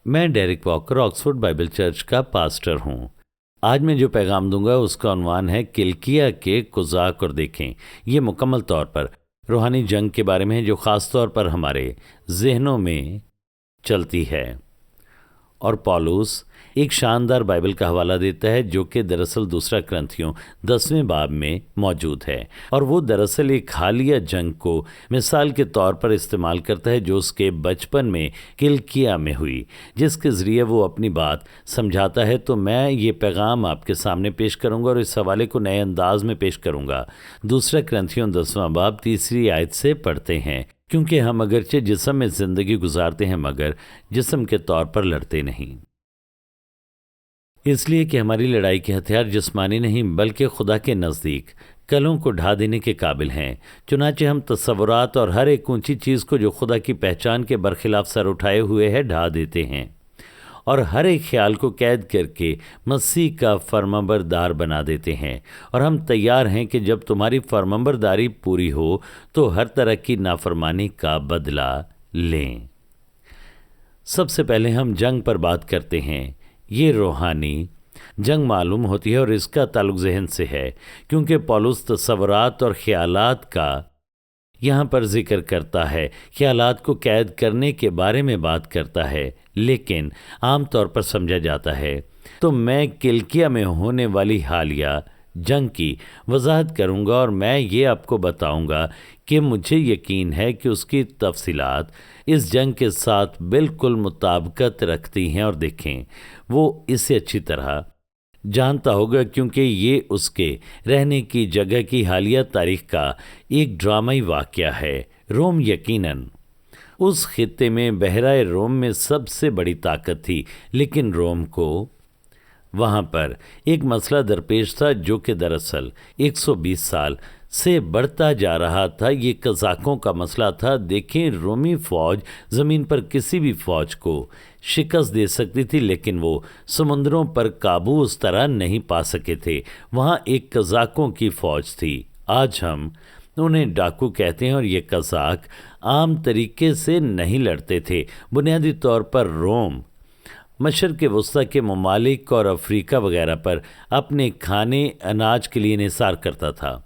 میں Dirac Walker Oxford Bible church کا pastor ہوں۔ آج میں جو پیغام دوں گا اس کا عنوان ہے کلکیا کے قزاق، اور دیکھیں یہ مکمل طور پر روحانی جنگ کے بارے میں ہے جو خاص طور پر ہمارے ذہنوں میں چلتی ہے۔ اور پولس ایک شاندار بائبل کا حوالہ دیتا ہے جو کہ دراصل دوسرا کرنتھیوں 10ویں باب میں موجود ہے، اور وہ دراصل ایک حالیہ جنگ کو مثال کے طور پر استعمال کرتا ہے جو اس کے بچپن میں کلکیا میں ہوئی، جس کے ذریعے وہ اپنی بات سمجھاتا ہے۔ تو میں یہ پیغام آپ کے سامنے پیش کروں گا اور اس حوالے کو نئے انداز میں پیش کروں گا۔ دوسرا کرنتھیوں 10واں باب 3 آیت سے پڑھتے ہیں، کیونکہ ہم اگرچہ جسم میں زندگی گزارتے ہیں مگر جسم کے طور پر لڑتے نہیں، اس لیے کہ ہماری لڑائی کے ہتھیار جسمانی نہیں بلکہ خدا کے نزدیک کلوں کو ڈھا دینے کے قابل ہیں۔ چنانچہ ہم تصورات اور ہر ایک اونچی چیز کو جو خدا کی پہچان کے برخلاف سر اٹھائے ہوئے ہے ڈھا دیتے ہیں، اور ہر ایک خیال کو قید کر کے مسیح کا فرمانبردار بنا دیتے ہیں، اور ہم تیار ہیں کہ جب تمہاری فرمانبرداری پوری ہو تو ہر طرح کی نافرمانی کا بدلہ لیں۔ سب سے پہلے ہم جنگ پر بات کرتے ہیں۔ یہ روحانی جنگ معلوم ہوتی ہے اور اس کا تعلق ذہن سے ہے، کیونکہ پولس تصورات اور خیالات کا یہاں پر ذکر کرتا ہے، خیالات کو قید کرنے کے بارے میں بات کرتا ہے، لیکن عام طور پر سمجھا جاتا ہے۔ تو میں کلکیا میں ہونے والی حالیہ جنگ کی وضاحت کروں گا، اور میں یہ آپ کو بتاؤں گا کہ مجھے یقین ہے کہ اس کی تفصیلات اس جنگ کے ساتھ بالکل مطابقت رکھتی ہیں، اور دیکھیں وہ اسے اچھی طرح جانتا ہوگا کیونکہ یہ اس کے رہنے کی جگہ کی حالیہ تاریخ کا ایک ڈرامائی واقعہ ہے۔ روم یقیناً اس خطے میں بحیرہ روم میں سب سے بڑی طاقت تھی، لیکن روم کو وہاں پر ایک مسئلہ درپیش تھا جو کہ دراصل 120 سال سے بڑھتا جا رہا تھا۔ یہ قزاقوں کا مسئلہ تھا۔ دیکھیں، رومی فوج زمین پر کسی بھی فوج کو شکست دے سکتی تھی، لیکن وہ سمندروں پر قابو اس طرح نہیں پا سکے تھے۔ وہاں ایک قزاقوں کی فوج تھی۔ آج ہم انہیں ڈاکو کہتے ہیں، اور یہ قزاق عام طریقے سے نہیں لڑتے تھے۔ بنیادی طور پر روم مشرق وسطیٰ کے ممالک اور افریقہ وغیرہ پر اپنے کھانے اناج کے لیے انحصار کرتا تھا۔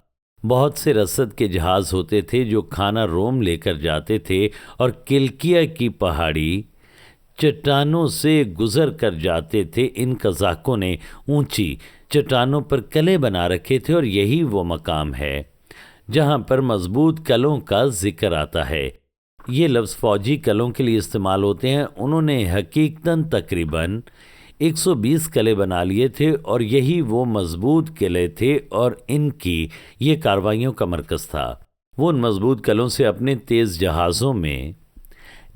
بہت سے رسد کے جہاز ہوتے تھے جو کھانا روم لے کر جاتے تھے، اور کلکیا کی پہاڑی چٹانوں سے گزر کر جاتے تھے۔ ان قزاقوں نے اونچی چٹانوں پر قلعے بنا رکھے تھے، اور یہی وہ مقام ہے جہاں پر مضبوط قلعوں کا ذکر آتا ہے۔ یہ لفظ فوجی قلعوں کے لیے استعمال ہوتے ہیں۔ انہوں نے حقیقتاً تقریباً 120 قلعے بنا لیے تھے، اور یہی وہ مضبوط قلعے تھے، اور ان کی یہ کارروائیوں کا مرکز تھا۔ وہ ان مضبوط قلعوں سے اپنے تیز جہازوں میں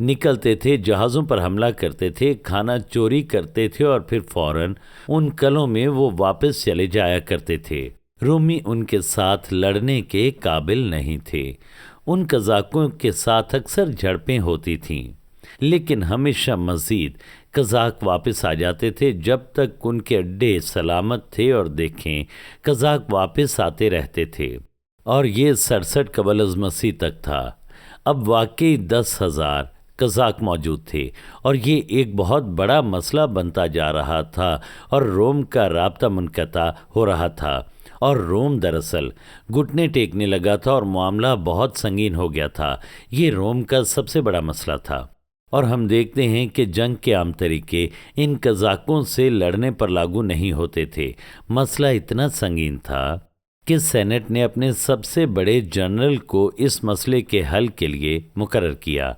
نکلتے تھے، جہازوں پر حملہ کرتے تھے، کھانا چوری کرتے تھے، اور پھر فوراً ان قلعوں میں وہ واپس چلے جایا کرتے تھے۔ رومی ان کے ساتھ لڑنے کے قابل نہیں تھے۔ ان قزاقوں کے ساتھ اکثر جھڑپیں ہوتی تھیں، لیکن ہمیشہ مزید قزاق واپس آ جاتے تھے جب تک ان کے اڈے سلامت تھے، اور دیکھیں قزاق واپس آتے رہتے تھے، اور یہ 67 قبل از مسیح تک تھا۔ اب واقعی 10,000 قزاق موجود تھے، اور یہ ایک بہت بڑا مسئلہ بنتا جا رہا تھا، اور روم کا رابطہ منقطع ہو رہا تھا، اور روم دراصل گھٹنے ٹیکنے لگا تھا، اور معاملہ بہت سنگین ہو گیا تھا۔ یہ روم کا سب سے بڑا مسئلہ تھا، اور ہم دیکھتے ہیں کہ جنگ کے عام طریقے ان قزاقوں سے لڑنے پر لاگو نہیں ہوتے تھے۔ مسئلہ اتنا سنگین تھا کہ سینٹ نے اپنے سب سے بڑے جنرل کو اس مسئلے کے حل کے لیے مقرر کیا،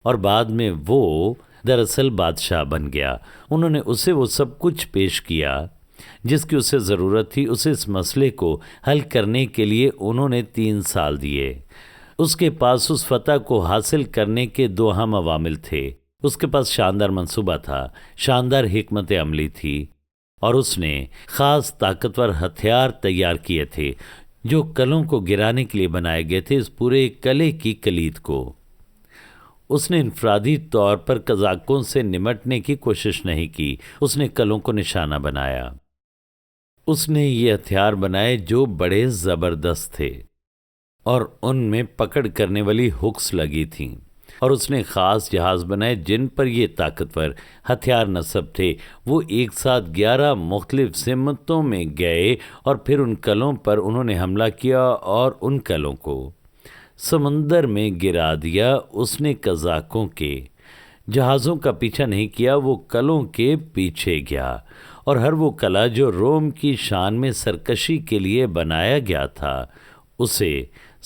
اور بعد میں وہ دراصل بادشاہ بن گیا۔ انہوں نے اسے وہ سب کچھ پیش کیا جس کی اسے ضرورت تھی۔ اسے اس مسئلے کو حل کرنے کے لیے انہوں نے 3 سال دیے۔ اس کے پاس اس فتح کو حاصل کرنے کے 2 اہم عوامل تھے۔ اس کے پاس شاندار منصوبہ تھا، شاندار حکمت عملی تھی، اور اس نے خاص طاقتور ہتھیار تیار کیے تھے جو قلعوں کو گرانے کے لیے بنائے گئے تھے۔ اس پورے قلعے کی کلید کو اس نے انفرادی طور پر قزاقوں سے نمٹنے کی کوشش نہیں کی۔ اس نے قلعوں کو نشانہ بنایا۔ اس نے یہ ہتھیار بنائے جو بڑے زبردست تھے، اور ان میں پکڑ کرنے والی ہکس لگی تھیں، اور اس نے خاص جہاز بنائے جن پر یہ طاقتور ہتھیار نصب تھے۔ وہ ایک ساتھ 11 مختلف سمتوں میں گئے اور پھر ان کلوں پر انہوں نے حملہ کیا اور ان کلوں کو سمندر میں گرا دیا۔ اس نے قزاقوں کے جہازوں کا پیچھا نہیں کیا، وہ کلوں کے پیچھے گیا، اور ہر وہ قلعہ جو روم کی شان میں سرکشی کے لیے بنایا گیا تھا اسے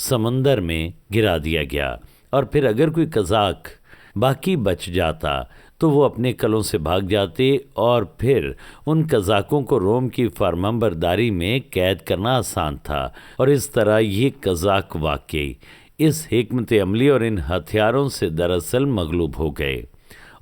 سمندر میں گرا دیا گیا۔ اور پھر اگر کوئی قزاق باقی بچ جاتا تو وہ اپنے قلعوں سے بھاگ جاتے، اور پھر ان قزاقوں کو روم کی فرمانبرداری میں قید کرنا آسان تھا، اور اس طرح یہ قزاق واقعی اس حکمت عملی اور ان ہتھیاروں سے دراصل مغلوب ہو گئے،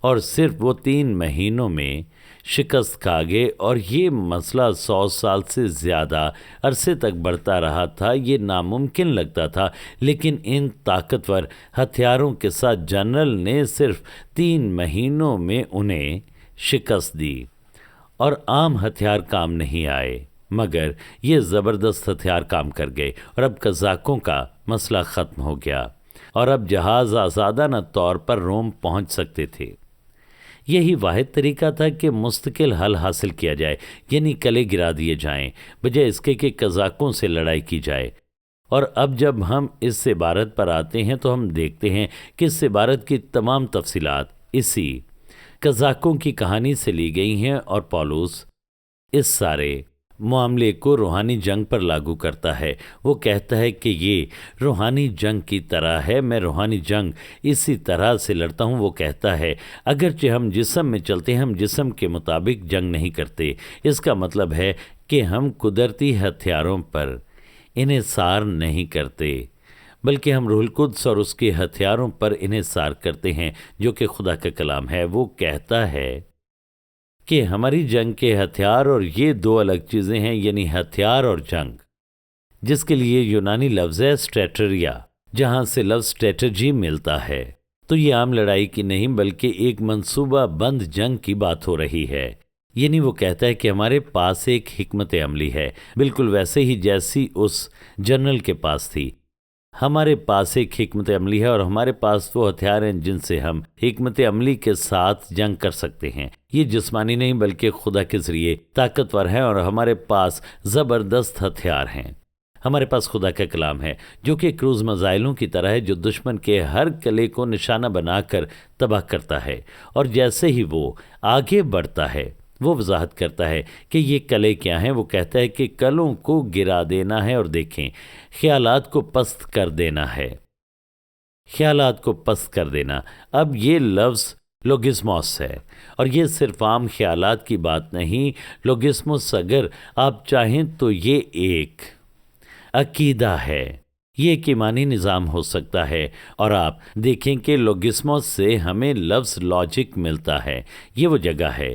اور صرف وہ 3 مہینوں میں شکست کھا گئے، اور یہ مسئلہ 100 سال سے زیادہ عرصے تک بڑھتا رہا تھا۔ یہ ناممکن لگتا تھا، لیکن ان طاقتور ہتھیاروں کے ساتھ جنرل نے صرف 3 مہینوں میں انہیں شکست دی، اور عام ہتھیار کام نہیں آئے، مگر یہ زبردست ہتھیار کام کر گئے، اور اب قزاقوں کا مسئلہ ختم ہو گیا، اور اب جہاز آزادانہ طور پر روم پہنچ سکتے تھے۔ یہی واحد طریقہ تھا کہ مستقل حل حاصل کیا جائے، یعنی قلعے گرا دیے جائیں بجائے اس کے کہ قزاقوں سے لڑائی کی جائے۔ اور اب جب ہم اس عبارت پر آتے ہیں تو ہم دیکھتے ہیں کہ اس عبارت کی تمام تفصیلات اسی قزاقوں کی کہانی سے لی گئی ہیں، اور پولس اس سارے معاملے کو روحانی جنگ پر لاگو کرتا ہے۔ وہ کہتا ہے کہ یہ روحانی جنگ کی طرح ہے، میں روحانی جنگ اسی طرح سے لڑتا ہوں۔ وہ کہتا ہے اگرچہ ہم جسم میں چلتے ہیں، ہم جسم کے مطابق جنگ نہیں کرتے۔ اس کا مطلب ہے کہ ہم قدرتی ہتھیاروں پر انحصار نہیں کرتے، بلکہ ہم روح القدس اور اس کے ہتھیاروں پر انحصار کرتے ہیں جو کہ خدا کا کلام ہے۔ وہ کہتا ہے کہ ہماری جنگ کے ہتھیار اور یہ 2 الگ چیزیں ہیں، یعنی ہتھیار اور جنگ، جس کے لیے یونانی لفظ ہے اسٹریٹریا، جہاں سے لفظ اسٹریٹجی ملتا ہے۔ تو یہ عام لڑائی کی نہیں بلکہ ایک منصوبہ بند جنگ کی بات ہو رہی ہے۔ یعنی وہ کہتا ہے کہ ہمارے پاس ایک حکمت عملی ہے، بالکل ویسے ہی جیسی اس جنرل کے پاس تھی۔ ہمارے پاس ایک حکمت عملی ہے، اور ہمارے پاس وہ ہتھیار ہیں جن سے ہم حکمت عملی کے ساتھ جنگ کر سکتے ہیں۔ یہ جسمانی نہیں بلکہ خدا کے ذریعے طاقتور ہیں، اور ہمارے پاس زبردست ہتھیار ہیں۔ ہمارے پاس خدا کا کلام ہے جو کہ کروز میزائلوں کی طرح ہے، جو دشمن کے ہر قلعے کو نشانہ بنا کر تباہ کرتا ہے، اور جیسے ہی وہ آگے بڑھتا ہے وہ وضاحت کرتا ہے کہ یہ قلعے کیا ہیں۔ وہ کہتا ہے کہ قلعوں کو گرا دینا ہے، اور دیکھیں خیالات کو پست کر دینا ہے، خیالات کو پست کر دینا۔ اب یہ لفظ لوگسموس ہے، اور یہ صرف عام خیالات کی بات نہیں۔ لوگسموس اگر آپ چاہیں تو یہ ایک عقیدہ ہے، یہ ایک ایمانی نظام ہو سکتا ہے، اور آپ دیکھیں کہ لوگسموس سے ہمیں لفظ لاجک ملتا ہے۔ یہ وہ جگہ ہے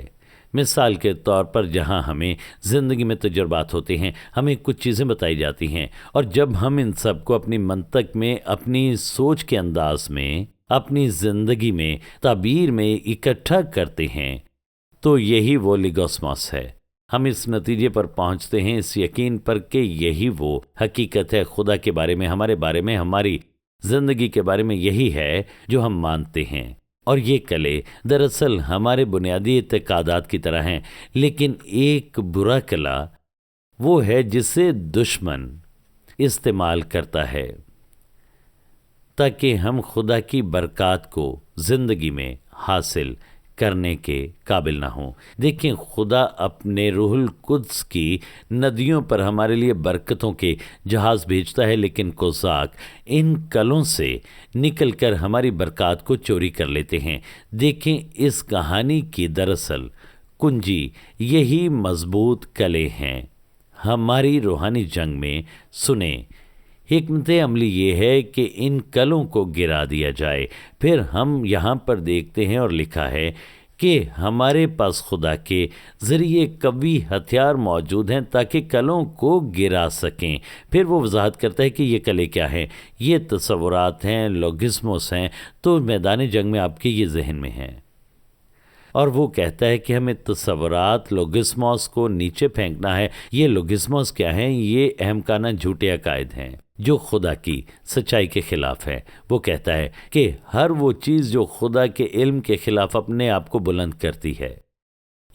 مثال کے طور پر جہاں ہمیں زندگی میں تجربات ہوتے ہیں، ہمیں کچھ چیزیں بتائی جاتی ہیں، اور جب ہم ان سب کو اپنی منطق میں، اپنی سوچ کے انداز میں، اپنی زندگی میں، تعبیر میں اکٹھا کرتے ہیں تو یہی وہ لوگسموس ہے۔ ہم اس نتیجے پر پہنچتے ہیں، اس یقین پر کہ یہی وہ حقیقت ہے خدا کے بارے میں، ہمارے بارے میں، ہماری زندگی کے بارے میں، یہی ہے جو ہم مانتے ہیں۔ اور یہ قلعے دراصل ہمارے بنیادی اعتقادات کی طرح ہیں، لیکن ایک برا قلعہ وہ ہے جسے دشمن استعمال کرتا ہے تاکہ ہم خدا کی برکات کو زندگی میں حاصل کرنے کے قابل نہ ہوں۔ دیکھیں خدا اپنے روح القدس کی ندیوں پر ہمارے لیے برکتوں کے جہاز بھیجتا ہے، لیکن قزاق ان کلوں سے نکل کر ہماری برکات کو چوری کر لیتے ہیں۔ دیکھیں اس کہانی کی دراصل کنجی یہی مضبوط قلعے ہیں ہماری روحانی جنگ میں۔ سنیں، حکمت عملی یہ ہے کہ ان کلوں کو گرا دیا جائے۔ پھر ہم یہاں پر دیکھتے ہیں اور لکھا ہے کہ ہمارے پاس خدا کے ذریعے قوی ہتھیار موجود ہیں تاکہ کلوں کو گرا سکیں۔ پھر وہ وضاحت کرتا ہے کہ یہ قلعے کیا ہیں۔ یہ تصورات ہیں، لوگسموس ہیں، تو میدان جنگ میں آپ کے یہ ذہن میں ہیں، اور وہ کہتا ہے کہ ہمیں تصورات لوگسموس کو نیچے پھینکنا ہے۔ یہ لوگسموس کیا ہیں؟ یہ اہم کانہ جھوٹے عقائد ہیں جو خدا کی سچائی کے خلاف ہے۔ وہ کہتا ہے کہ ہر وہ چیز جو خدا کے علم کے خلاف اپنے آپ کو بلند کرتی ہے۔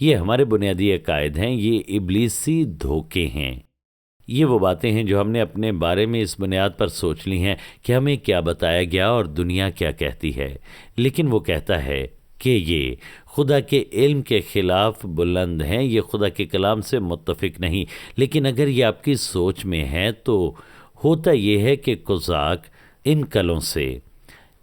یہ ہمارے بنیادی عقائد ہیں، یہ ابلیسی دھوکے ہیں۔ یہ وہ باتیں ہیں جو ہم نے اپنے بارے میں اس بنیاد پر سوچ لی ہیں کہ ہمیں کیا بتایا گیا اور دنیا کیا کہتی ہے، لیکن وہ کہتا ہے کہ یہ خدا کے علم کے خلاف بلند ہیں، یہ خدا کے کلام سے متفق نہیں۔ لیکن اگر یہ آپ کی سوچ میں ہے تو ہوتا یہ ہے کہ قزاق ان کلوں سے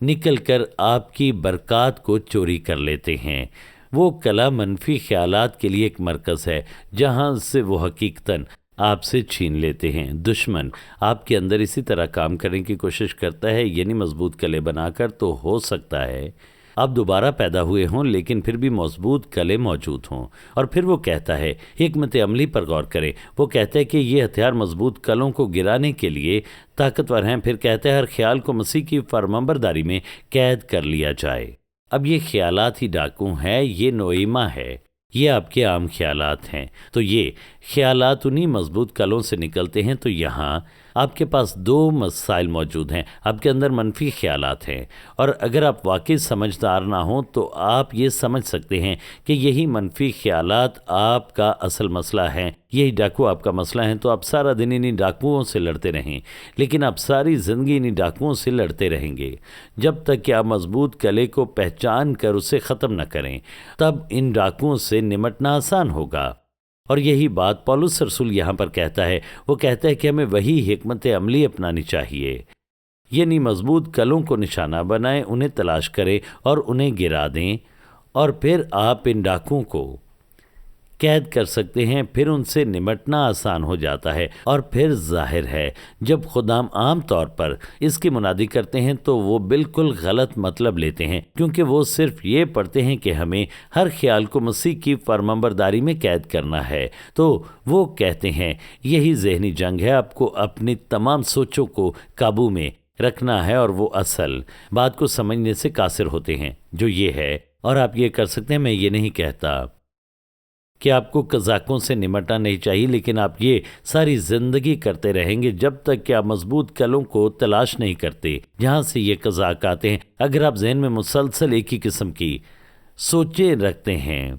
نکل کر آپ کی برکات کو چوری کر لیتے ہیں۔ وہ کلا منفی خیالات کے لیے ایک مرکز ہے جہاں سے وہ حقیقتاً آپ سے چھین لیتے ہیں۔ دشمن آپ کے اندر اسی طرح کام کرنے کی کوشش کرتا ہے، یعنی مضبوط کلے بنا کر تو ہو سکتا ہے آپ دوبارہ پیدا ہوئے ہوں لیکن پھر بھی مضبوط کلے موجود ہوں۔ اور پھر وہ کہتا ہے، حکمت عملی پر غور کریں، وہ کہتا ہے کہ یہ ہتھیار مضبوط کلوں کو گرانے کے لیے طاقتور ہیں۔ پھر کہتا ہے ہر خیال کو مسیح کی فرمانبرداری میں قید کر لیا جائے۔ اب یہ خیالات ہی ڈاکو ہیں، یہ نوئیما ہے، یہ آپ کے عام خیالات ہیں۔ تو یہ خیالات انہی مضبوط کلوں سے نکلتے ہیں۔ تو یہاں آپ کے پاس دو مسائل موجود ہیں، آپ کے اندر منفی خیالات ہیں، اور اگر آپ واقعی سمجھدار نہ ہوں تو آپ یہ سمجھ سکتے ہیں کہ یہی منفی خیالات آپ کا اصل مسئلہ ہیں، یہی ڈاکو آپ کا مسئلہ ہیں۔ تو آپ سارا دن انہی ڈاکوؤں سے لڑتے رہیں، لیکن آپ ساری زندگی انہی ڈاکوؤں سے لڑتے رہیں گے جب تک کہ آپ مضبوط کلے کو پہچان کر اسے ختم نہ کریں۔ تب ان ڈاکوؤں سے نمٹنا آسان ہوگا۔ اور یہی بات پولس رسول یہاں پر کہتا ہے، وہ کہتا ہے کہ ہمیں وہی حکمت عملی اپنانی چاہیے، یعنی مضبوط کلوں کو نشانہ بنائیں، انہیں تلاش کریں اور انہیں گرا دیں، اور پھر آپ ان ڈاکوؤں کو قید کر سکتے ہیں۔ پھر ان سے نمٹنا آسان ہو جاتا ہے۔ اور پھر ظاہر ہے جب خدام عام طور پر اس کی منادی کرتے ہیں تو وہ بالکل غلط مطلب لیتے ہیں، کیونکہ وہ صرف یہ پڑھتے ہیں کہ ہمیں ہر خیال کو مسیح کی فرمانبرداری میں قید کرنا ہے۔ تو وہ کہتے ہیں یہی ذہنی جنگ ہے، آپ کو اپنی تمام سوچوں کو قابو میں رکھنا ہے، اور وہ اصل بات کو سمجھنے سے قاصر ہوتے ہیں جو یہ ہے۔ اور آپ یہ کر سکتے ہیں، میں یہ نہیں کہتا کہ آپ کو قزاقوں سے نمٹنا نہیں چاہیے، لیکن آپ یہ ساری زندگی کرتے رہیں گے جب تک کہ آپ مضبوط کلوں کو تلاش نہیں کرتے جہاں سے یہ قزاق آتے ہیں۔ اگر آپ ذہن میں مسلسل ایک ہی قسم کی سوچیں رکھتے ہیں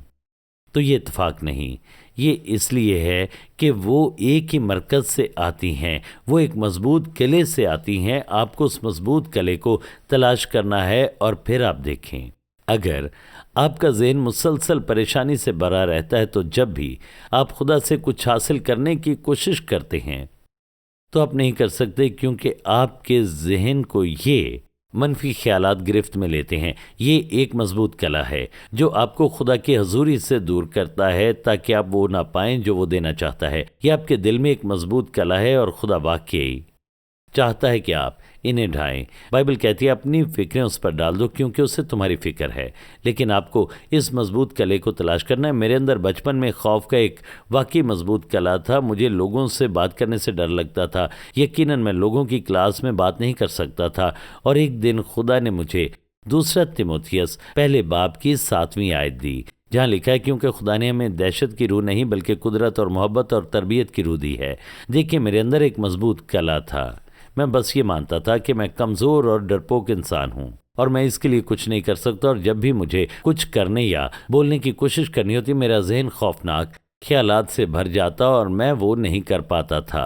تو یہ اتفاق نہیں، یہ اس لیے ہے کہ وہ ایک ہی مرکز سے آتی ہیں، وہ ایک مضبوط قلعے سے آتی ہیں۔ آپ کو اس مضبوط قلعے کو تلاش کرنا ہے، اور پھر آپ دیکھیں اگر آپ کا ذہن مسلسل پریشانی سے بھرا رہتا ہے تو جب بھی آپ خدا سے کچھ حاصل کرنے کی کوشش کرتے ہیں تو آپ نہیں کر سکتے، کیونکہ آپ کے ذہن کو یہ منفی خیالات گرفت میں لیتے ہیں۔ یہ ایک مضبوط کلا ہے جو آپ کو خدا کی حضوری سے دور کرتا ہے تاکہ آپ وہ نہ پائیں جو وہ دینا چاہتا ہے۔ یہ آپ کے دل میں ایک مضبوط کلا ہے، اور خدا واقعی چاہتا ہے کہ آپ انہیں ڈھائیں۔ بائبل کہتی ہے اپنی فکریں اس پر ڈال دو کیونکہ اسے تمہاری فکر ہے، لیکن آپ کو اس مضبوط کلے کو تلاش کرنا ہے۔ میرے اندر بچپن میں خوف کا ایک واقعی مضبوط کلا تھا، مجھے لوگوں سے بات کرنے سے ڈر لگتا تھا، یقیناً میں لوگوں کی کلاس میں بات نہیں کر سکتا تھا۔ اور ایک دن خدا نے مجھے دوسرا تیموتھیوس پہلے باب کی 7ویں آیت دی، جہاں لکھا ہے کیونکہ خدا نے ہمیں دہشت کی روح نہیں بلکہ قدرت اور محبت اور تربیت کی روح دی ہے۔ دیکھیں میرے اندر ایک مضبوط کلا تھا، میں بس یہ مانتا تھا کہ میں کمزور اور ڈرپوک انسان ہوں اور میں اس کے لیے کچھ نہیں کر سکتا، اور جب بھی مجھے کچھ کرنے یا بولنے کی کوشش کرنی ہوتی میرا ذہن خوفناک خیالات سے بھر جاتا اور میں وہ نہیں کر پاتا تھا۔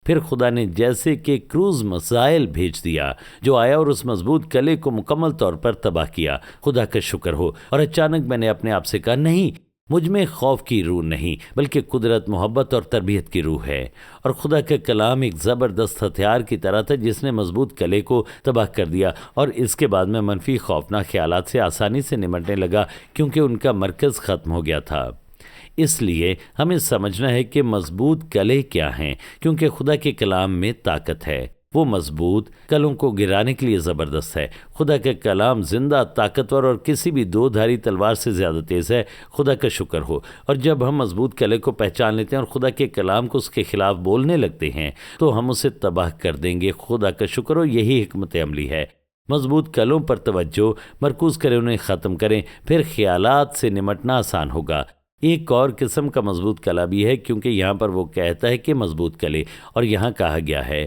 پھر خدا نے جیسے کہ کروز میزائل بھیج دیا جو آیا اور اس مضبوط کلے کو مکمل طور پر تباہ کیا۔ خدا کا شکر ہو۔ اور اچانک میں نے اپنے آپ سے کہا نہیں، مجھ میں خوف کی روح نہیں بلکہ قدرت، محبت اور تربیت کی روح ہے۔ اور خدا کا کلام ایک زبردست ہتھیار کی طرح تھا جس نے مضبوط کلے کو تباہ کر دیا، اور اس کے بعد میں منفی خوفناک خیالات سے آسانی سے نمٹنے لگا کیونکہ ان کا مرکز ختم ہو گیا تھا۔ اس لیے ہمیں سمجھنا ہے کہ مضبوط کلے کیا ہیں، کیونکہ خدا کے کلام میں طاقت ہے، وہ مضبوط کلوں کو گرانے کے لیے زبردست ہے۔ خدا کا کلام زندہ، طاقتور اور کسی بھی دو دھاری تلوار سے زیادہ تیز ہے۔ خدا کا شکر ہو۔ اور جب ہم مضبوط کلے کو پہچان لیتے ہیں اور خدا کے کلام کو اس کے خلاف بولنے لگتے ہیں تو ہم اسے تباہ کر دیں گے۔ خدا کا شکر ہو، یہی حکمت عملی ہے۔ مضبوط کلوں پر توجہ مرکوز کریں، انہیں ختم کریں، پھر خیالات سے نمٹنا آسان ہوگا۔ ایک اور قسم کا مضبوط کلا بھی ہے، کیونکہ یہاں پر وہ کہتا ہے کہ مضبوط کلے، اور یہاں کہا گیا ہے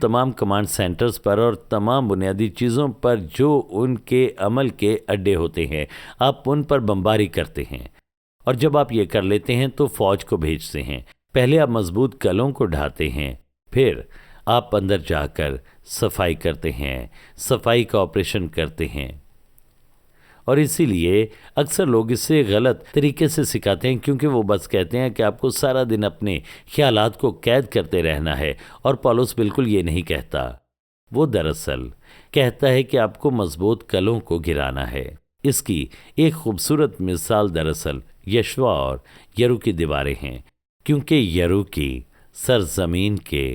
تمام کمانڈ سینٹرز پر اور تمام بنیادی چیزوں پر جو ان کے عمل کے اڈے ہوتے ہیں، آپ ان پر بمباری کرتے ہیں۔ اور جب آپ یہ کر لیتے ہیں تو فوج کو بھیجتے ہیں۔ پہلے آپ مضبوط کلوں کو ڈھاتے ہیں، پھر آپ اندر جا کر صفائی کرتے ہیں، صفائی کا آپریشن کرتے ہیں۔ اور اسی لیے اکثر لوگ اسے غلط طریقے سے سکھاتے ہیں، کیونکہ وہ بس کہتے ہیں کہ آپ کو سارا دن اپنے خیالات کو قید کرتے رہنا ہے، اور پولس بالکل یہ نہیں کہتا۔ وہ دراصل کہتا ہے کہ آپ کو مضبوط کلوں کو گرانا ہے۔ اس کی ایک خوبصورت مثال دراصل یشوع اور یرو کی دیواریں ہیں، کیونکہ یرو کی سرزمین کے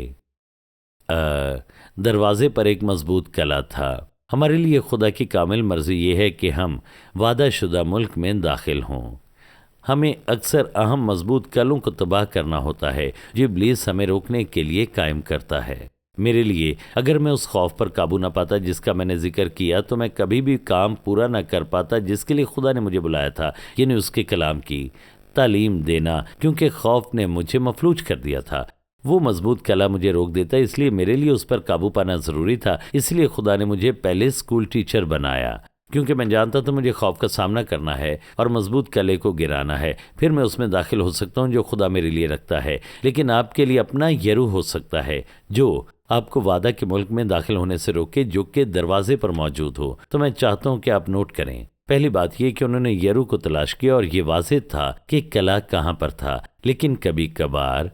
دروازے پر ایک مضبوط قلعہ تھا۔ ہمارے لیے خدا کی کامل مرضی یہ ہے کہ ہم وعدہ شدہ ملک میں داخل ہوں۔ ہمیں اکثر اہم مضبوط قلعوں کو تباہ کرنا ہوتا ہے جو ابلیس ہمیں روکنے کے لیے قائم کرتا ہے۔ میرے لیے اگر میں اس خوف پر قابو نہ پاتا جس کا میں نے ذکر کیا تو میں کبھی بھی کام پورا نہ کر پاتا جس کے لیے خدا نے مجھے بلایا تھا، یعنی اس کے کلام کی تعلیم دینا، کیونکہ خوف نے مجھے مفلوج کر دیا تھا۔ وہ مضبوط قلعہ مجھے روک دیتا، اس لیے میرے لیے اس پر قابو پانا ضروری تھا۔ اس لیے خدا نے مجھے پہلے اسکول ٹیچر بنایا، کیونکہ میں جانتا تھا مجھے خوف کا سامنا کرنا ہے اور مضبوط قلعے کو گرانا ہے، پھر میں اس میں داخل ہو سکتا ہوں جو خدا میرے لیے رکھتا ہے۔ لیکن آپ کے لیے اپنا یرو ہو سکتا ہے جو آپ کو وعدہ کے ملک میں داخل ہونے سے روکے، جو کہ دروازے پر موجود ہو۔ تو میں چاہتا ہوں کہ آپ نوٹ کریں۔ پہلی بات یہ کہ انہوں نے یرو کو تلاش کیا اور یہ واضح تھا کہ قلعہ کہاں پر تھا، لیکن کبھی کبھار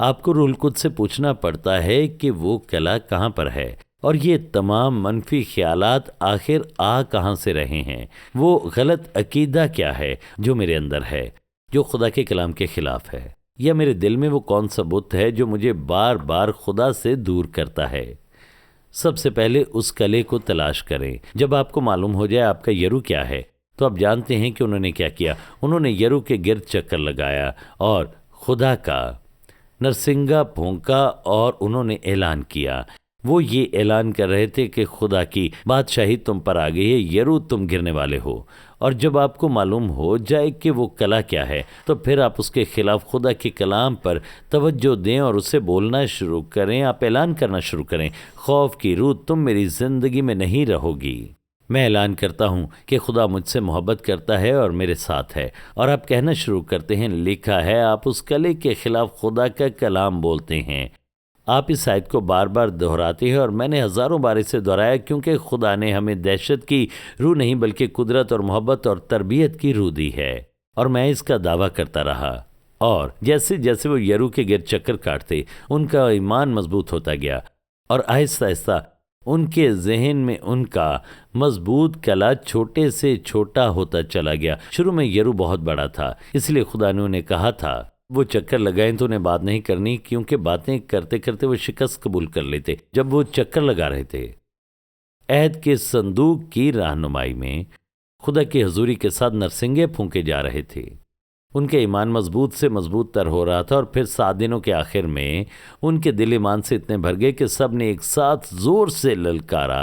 آپ کو روح القدس سے پوچھنا پڑتا ہے کہ وہ قلعہ کہاں پر ہے، اور یہ تمام منفی خیالات آخر آ کہاں سے رہے ہیں، وہ غلط عقیدہ کیا ہے جو میرے اندر ہے، جو خدا کے کلام کے خلاف ہے، یا میرے دل میں وہ کون سا بت ہے جو مجھے بار بار خدا سے دور کرتا ہے۔ سب سے پہلے اس قلعے کو تلاش کریں۔ جب آپ کو معلوم ہو جائے آپ کا یرو کیا ہے تو آپ جانتے ہیں کہ انہوں نے کیا کیا۔ انہوں نے یرو کے گرد چکر لگایا اور خدا کا نرسنگا پھونکا، اور انہوں نے اعلان کیا۔ وہ یہ اعلان کر رہے تھے کہ خدا کی بادشاہی تم پر آ گئی ہے، یرو تم گرنے والے ہو۔ اور جب آپ کو معلوم ہو جائے کہ وہ قلعہ کیا ہے تو پھر آپ اس کے خلاف خدا کے کلام پر توجہ دیں اور اسے بولنا شروع کریں۔ آپ اعلان کرنا شروع کریں، خوف کی روح تم میری زندگی میں نہیں رہو گی۔ میں اعلان کرتا ہوں کہ خدا مجھ سے محبت کرتا ہے اور میرے ساتھ ہے، اور آپ کہنا شروع کرتے ہیں، لکھا ہے۔ آپ اس قلعے کے خلاف خدا کا کلام بولتے ہیں۔ آپ اس آیت کو بار بار دہراتے ہیں، اور میں نے ہزاروں بار اسے دہرایا، کیونکہ خدا نے ہمیں دہشت کی روح نہیں بلکہ قدرت اور محبت اور تربیت کی روح دی ہے۔ اور میں اس کا دعویٰ کرتا رہا، اور جیسے جیسے وہ یرو کے گرد چکر کاٹتے ان کا ایمان مضبوط ہوتا گیا، اور آہستہ آہستہ ان کے ذہن میں ان کا مضبوط قلعہ چھوٹے سے چھوٹا ہوتا چلا گیا۔ شروع میں یرو بہت بڑا تھا، اس لیے خدا نے انہیں کہا تھا وہ چکر لگائیں تو انہیں بات نہیں کرنی، کیونکہ باتیں کرتے کرتے وہ شکست قبول کر لیتے۔ جب وہ چکر لگا رہے تھے، عہد کے صندوق کی رہنمائی میں خدا کی حضوری کے ساتھ نرسنگے پھونکے جا رہے تھے۔ ان کے ایمان مضبوط سے مضبوط تر ہو رہا تھا، اور پھر 7 دنوں کے آخر میں ان کے دل ایمان سے اتنے بھر گئے کہ سب نے ایک ساتھ زور سے للکارا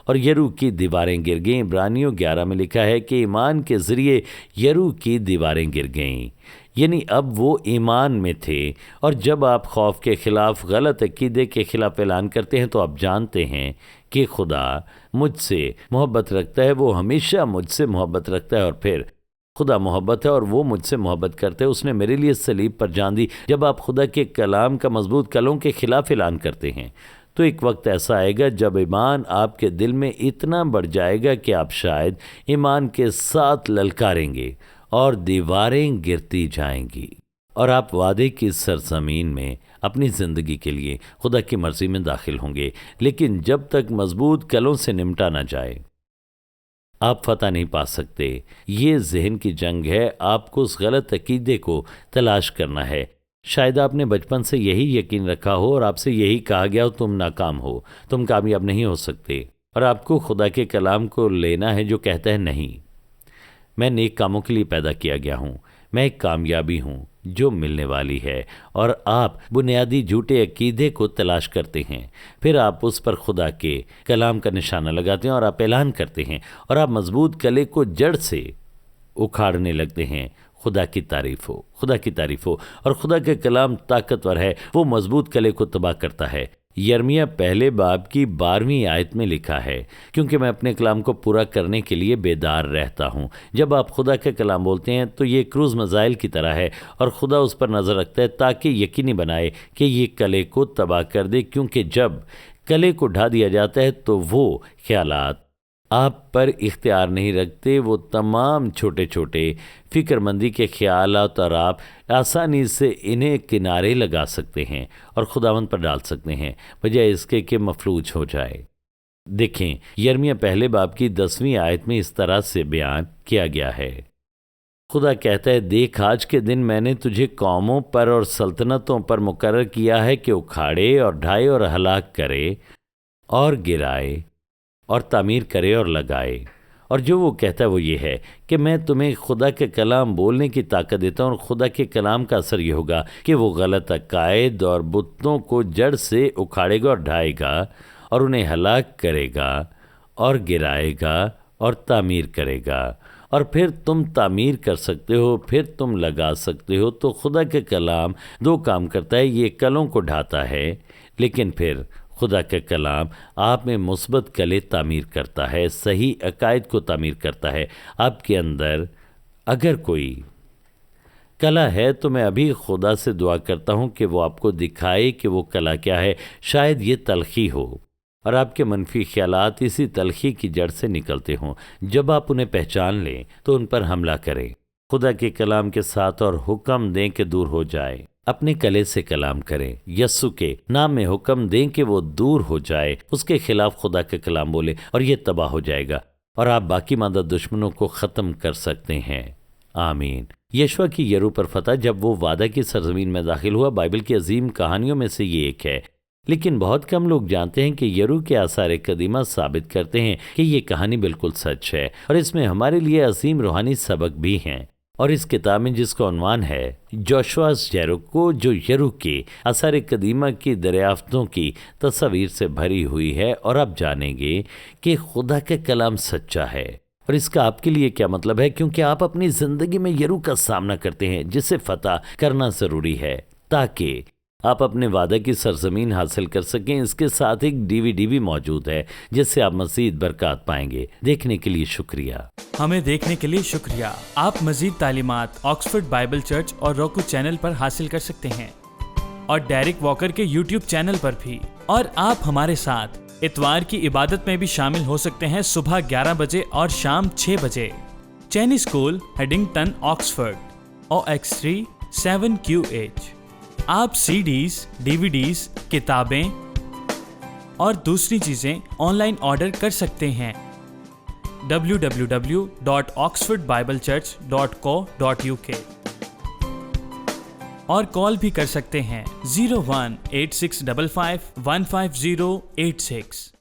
اور یرو کی دیواریں گر گئیں۔ عبرانیوں 11 میں لکھا ہے کہ ایمان کے ذریعے یرو کی دیواریں گر گئیں، یعنی اب وہ ایمان میں تھے۔ اور جب آپ خوف کے خلاف، غلط عقیدے کے خلاف اعلان کرتے ہیں تو آپ جانتے ہیں کہ خدا مجھ سے محبت رکھتا ہے، وہ ہمیشہ مجھ سے محبت رکھتا ہے، اور پھر خدا محبت ہے اور وہ مجھ سے محبت کرتے ہیں، اس نے میرے لیے صلیب پر جان دی۔ جب آپ خدا کے کلام کا مضبوط قلعوں کے خلاف اعلان کرتے ہیں تو ایک وقت ایسا آئے گا جب ایمان آپ کے دل میں اتنا بڑھ جائے گا کہ آپ شاید ایمان کے ساتھ للکاریں گے اور دیواریں گرتی جائیں گی، اور آپ وعدے کی سرزمین میں اپنی زندگی کے لیے خدا کی مرضی میں داخل ہوں گے۔ لیکن جب تک مضبوط قلعوں سے نمٹا نہ جائے آپ فتح نہیں پا سکتے۔ یہ ذہن کی جنگ ہے، آپ کو اس غلط عقیدے کو تلاش کرنا ہے۔ شاید آپ نے بچپن سے یہی یقین رکھا ہو اور آپ سے یہی کہا گیا ہو، تم ناکام ہو، تم کامیاب نہیں ہو سکتے، اور آپ کو خدا کے کلام کو لینا ہے جو کہتا ہے نہیں، میں نیک کاموں کے لیے پیدا کیا گیا ہوں، میں ایک کامیابی ہوں جو ملنے والی ہے۔ اور آپ بنیادی جھوٹے عقیدے کو تلاش کرتے ہیں، پھر آپ اس پر خدا کے کلام کا نشانہ لگاتے ہیں اور آپ اعلان کرتے ہیں، اور آپ مضبوط قلعے کو جڑ سے اکھاڑنے لگتے ہیں۔ خدا کی تعریف ہو، خدا کی تعریف ہو۔ اور خدا کے کلام طاقتور ہے، وہ مضبوط قلعے کو تباہ کرتا ہے۔ یرمیہ پہلے باب کی 12ویں آیت میں لکھا ہے، کیونکہ میں اپنے کلام کو پورا کرنے کے لیے بیدار رہتا ہوں۔ جب آپ خدا کا کلام بولتے ہیں تو یہ کروز میزائل کی طرح ہے، اور خدا اس پر نظر رکھتا ہے تاکہ یقینی بنائے کہ یہ کلے کو تباہ کر دے، کیونکہ جب کلے کو ڈھا دیا جاتا ہے تو وہ خیالات آپ پر اختیار نہیں رکھتے، وہ تمام چھوٹے چھوٹے فکر مندی کے خیالات، اور آپ آسانی سے انہیں کنارے لگا سکتے ہیں اور خداوند پر ڈال سکتے ہیں، بجائے اس کے کہ مفلوج ہو جائے۔ دیکھیں، یرمیہ پہلے باب کی 10ویں آیت میں اس طرح سے بیان کیا گیا ہے۔ خدا کہتا ہے، دیکھ آج کے دن میں نے تجھے قوموں پر اور سلطنتوں پر مقرر کیا ہے کہ اکھاڑے اور ڈھائے اور ہلاک کرے اور گرائے اور تعمیر کرے اور لگائے۔ اور جو وہ کہتا ہے وہ یہ ہے کہ میں تمہیں خدا کے کلام بولنے کی طاقت دیتا ہوں، اور خدا کے کلام کا اثر یہ ہوگا کہ وہ غلط عقائد اور بتوں کو جڑ سے اکھاڑے گا اور ڈھائے گا، اور انہیں ہلاک کرے گا اور گرائے گا اور تعمیر کرے گا۔ اور پھر تم تعمیر کر سکتے ہو، پھر تم لگا سکتے ہو۔ تو خدا کے کلام 2 کام کرتا ہے، یہ کلوں کو ڈھاتا ہے، لیکن پھر خدا کا کلام آپ میں مثبت کلے تعمیر کرتا ہے، صحیح عقائد کو تعمیر کرتا ہے۔ آپ کے اندر اگر کوئی کلا ہے تو میں ابھی خدا سے دعا کرتا ہوں کہ وہ آپ کو دکھائے کہ وہ کلا کیا ہے۔ شاید یہ تلخی ہو، اور آپ کے منفی خیالات اسی تلخی کی جڑ سے نکلتے ہوں۔ جب آپ انہیں پہچان لیں تو ان پر حملہ کریں، خدا کے کلام کے ساتھ، اور حکم دیں کہ دور ہو جائے۔ اپنے کلے سے کلام کریں، یسوع کے نام میں حکم دیں کہ وہ دور ہو جائے، اس کے خلاف خدا کا کلام بولے، اور یہ تباہ ہو جائے گا، اور آپ باقی ماندہ دشمنوں کو ختم کر سکتے ہیں۔ آمین۔ یشوع کی یرو پر فتح جب وہ وعدہ کی سرزمین میں داخل ہوا، بائبل کی عظیم کہانیوں میں سے یہ ایک ہے، لیکن بہت کم لوگ جانتے ہیں کہ یرو کے آثار قدیمہ ثابت کرتے ہیں کہ یہ کہانی بالکل سچ ہے، اور اس میں ہمارے لیے عظیم روحانی سبق بھی ہیں۔ اور اس کتاب میں جس کا عنوان ہے جوشواز جیریکو، جو یرو کے آثار قدیمہ کی دریافتوں کی تصاویر سے بھری ہوئی ہے، اور آپ جانیں گے کہ خدا کا کلام سچا ہے۔ اور اس کا آپ کے لیے کیا مطلب ہے؟ کیونکہ آپ اپنی زندگی میں یرو کا سامنا کرتے ہیں، جسے فتح کرنا ضروری ہے تاکہ آپ اپنے وعدہ کی سرزمین حاصل کر سکیں۔ اس کے ساتھ ایک DVD بھی موجود ہے جس سے آپ مزید برکات پائیں گے۔ دیکھنے کے لیے شکریہ۔ ہمیں دیکھنے کے لیے شکریہ۔ آپ مزید تعلیمات آکسفورڈ بائبل چرچ اور روکو چینل پر حاصل کر سکتے ہیں، اور ڈیرک واکر کے YouTube چینل پر بھی۔ اور آپ ہمارے ساتھ اتوار کی عبادت میں بھی شامل ہو سکتے ہیں، صبح 11 بجے اور شام 6 بجے۔ چینی اسکول، ہیڈنگٹن، آکسفورڈ، OX3 7QH۔ آپ CDs، DVDs، کتابیں اور دوسری چیزیں آن لائن آرڈر کر سکتے ہیں۔ www.oxfordbiblechurch.co.uk اور کال بھی کر سکتے ہیں 018655 15086۔